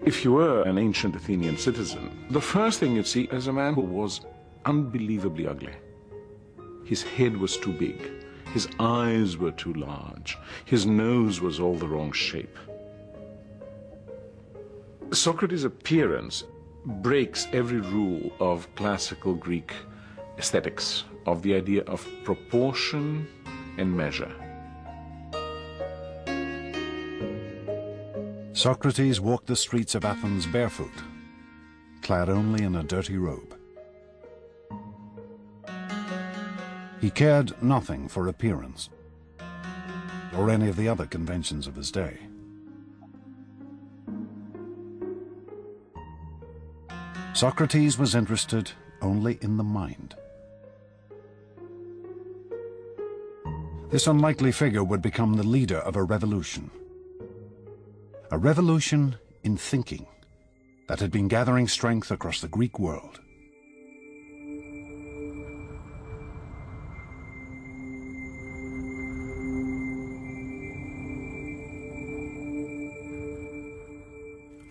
If you were an ancient Athenian citizen, the first thing you'd see is a man who was unbelievably ugly. His head was too big, his eyes were too large, his nose was all the wrong shape. Socrates' appearance breaks every rule of classical Greek aesthetics, of the idea of proportion and measure. Socrates walked the streets of Athens barefoot, clad only in a dirty robe. He cared nothing for appearance or any of the other conventions of his day. Socrates was interested only in the mind. This unlikely figure would become the leader of a revolution. A revolution in thinking that had been gathering strength across the Greek world.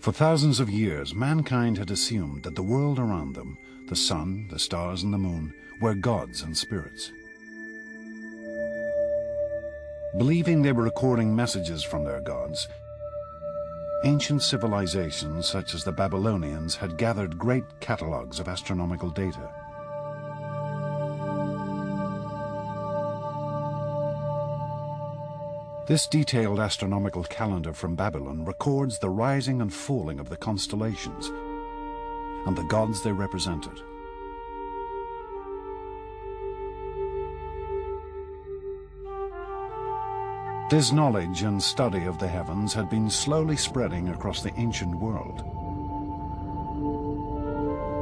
For thousands of years, mankind had assumed that the world around them, the sun, the stars, and the moon, were gods and spirits. Believing they were recording messages from their gods, ancient civilizations such as the Babylonians had gathered great catalogues of astronomical data. This detailed astronomical calendar from Babylon records the rising and falling of the constellations and the gods they represented. This knowledge and study of the heavens had been slowly spreading across the ancient world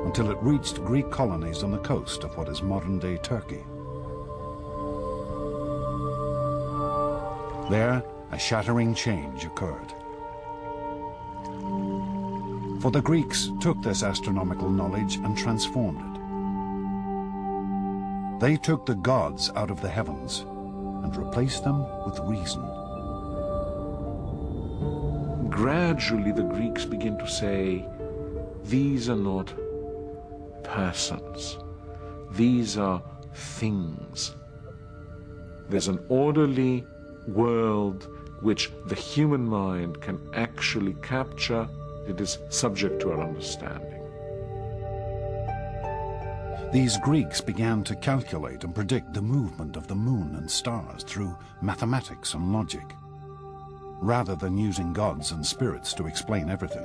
until it reached Greek colonies on the coast of what is modern-day Turkey. There, a shattering change occurred. For the Greeks took this astronomical knowledge and transformed it. They took the gods out of the heavens and replaced them with reason. Gradually, the Greeks begin to say, these are not persons, these are things. There's an orderly world which the human mind can actually capture. It is subject to our understanding. These Greeks began to calculate and predict the movement of the moon and stars through mathematics and logic, rather than using gods and spirits to explain everything.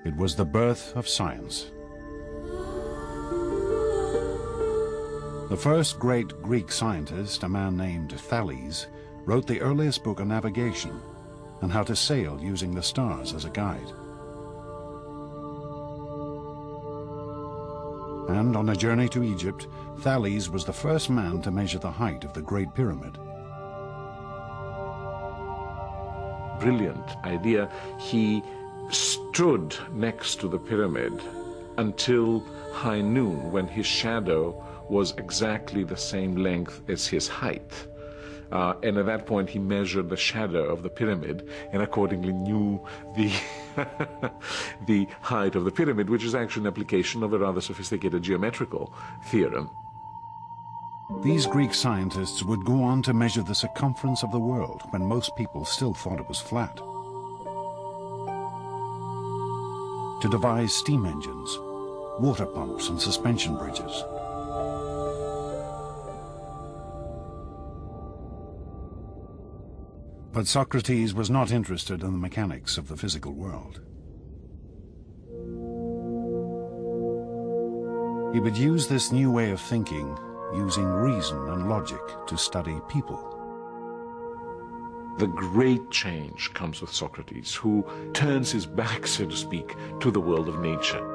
It was the birth of science. The first great Greek scientist, a man named Thales, wrote the earliest book on navigation and how to sail using the stars as a guide. And on a journey to Egypt, Thales was the first man to measure the height of the Great Pyramid. Brilliant idea. He stood next to the pyramid until high noon, when his shadow was exactly the same length as his height. And at that point he measured the shadow of the pyramid and accordingly knew the, the height of the pyramid, which is actually an application of a rather sophisticated geometrical theorem. These Greek scientists would go on to measure the circumference of the world when most people still thought it was flat. To devise steam engines, water pumps, and suspension bridges. But Socrates was not interested in the mechanics of the physical world. He would use this new way of thinking, using reason and logic, to study people. The great change comes with Socrates, who turns his back, so to speak, to the world of nature.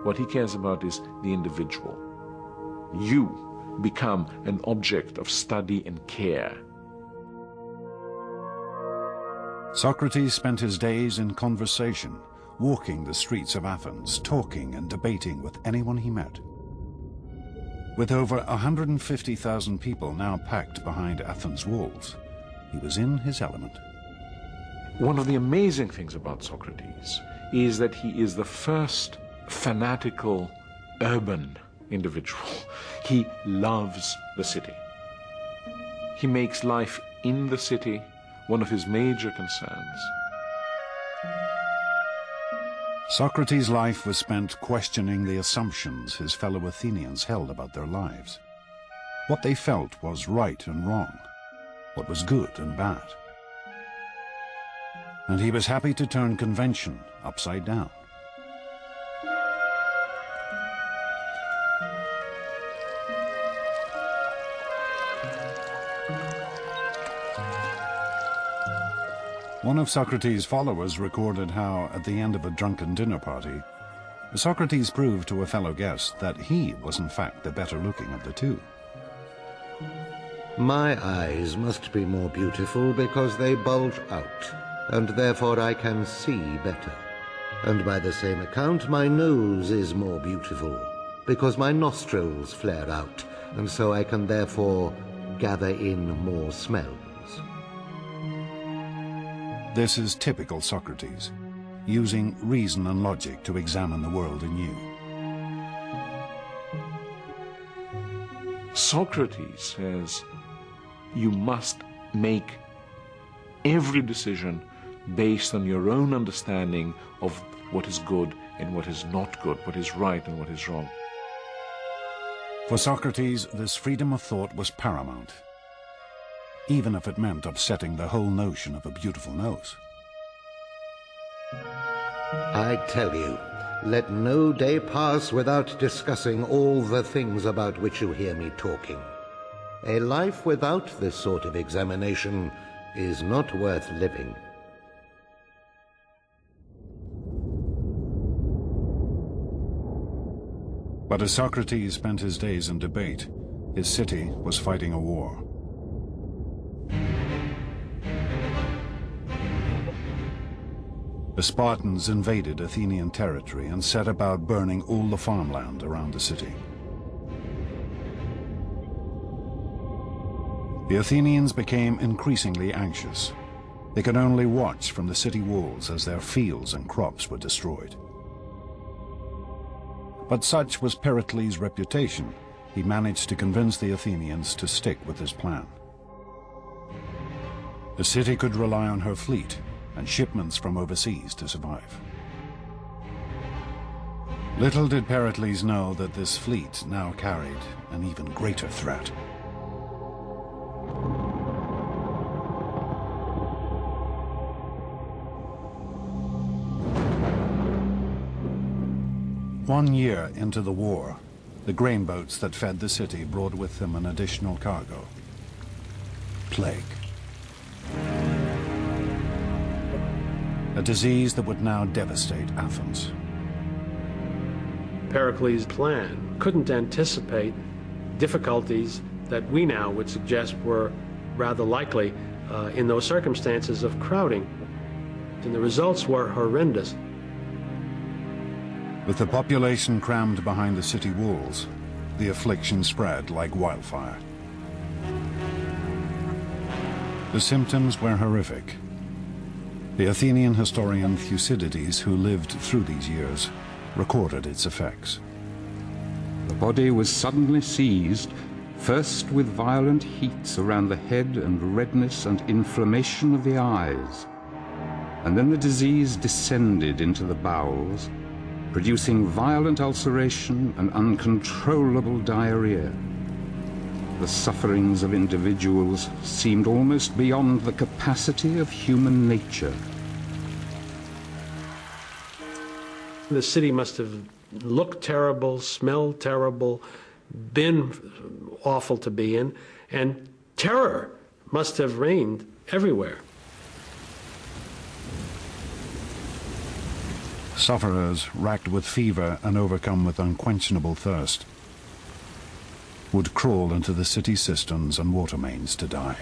What he cares about is the individual. You become an object of study and care. Socrates spent his days in conversation, walking the streets of Athens, talking and debating with anyone he met. With over 150,000 people now packed behind Athens' walls, he was in his element. One of the amazing things about Socrates is that he is the first fanatical urban individual. He loves the city. He makes life in the city one of his major concerns. Socrates' life was spent questioning the assumptions his fellow Athenians held about their lives. What they felt was right and wrong, what was good and bad. And he was happy to turn convention upside down. One of Socrates' followers recorded how, at the end of a drunken dinner party, Socrates proved to a fellow guest that he was in fact the better looking of the two. My eyes must be more beautiful because they bulge out, and therefore I can see better. And by the same account, my nose is more beautiful because my nostrils flare out, and so I can therefore gather in more smells. This is typical Socrates, using reason and logic to examine the world anew. Socrates says you must make every decision based on your own understanding of what is good and what is not good, what is right and what is wrong. For Socrates, this freedom of thought was paramount, even if it meant upsetting the whole notion of a beautiful nose. I tell you, let no day pass without discussing all the things about which you hear me talking. A life without this sort of examination is not worth living. But as Socrates spent his days in debate, his city was fighting a war. The Spartans invaded Athenian territory and set about burning all the farmland around the city. The Athenians became increasingly anxious. They could only watch from the city walls as their fields and crops were destroyed. But such was Pericles' reputation, he managed to convince the Athenians to stick with his plan. The city could rely on her fleet and shipments from overseas to survive. Little did Pericles know that this fleet now carried an even greater threat. One year into the war, the grain boats that fed the city brought with them an additional cargo: plague. A disease that would now devastate Athens. Pericles' plan couldn't anticipate difficulties that we now would suggest were rather likely in those circumstances of crowding. And the results were horrendous. With the population crammed behind the city walls, the affliction spread like wildfire. The symptoms were horrific. The Athenian historian Thucydides, who lived through these years, recorded its effects. The body was suddenly seized, first with violent heats around the head and redness and inflammation of the eyes, and then the disease descended into the bowels, producing violent ulceration and uncontrollable diarrhea. The sufferings of individuals seemed almost beyond the capacity of human nature. The city must have looked terrible, smelled terrible, been awful to be in, and terror must have reigned everywhere. Sufferers, racked with fever and overcome with unquenchable thirst, would crawl into the city cisterns and water mains to die.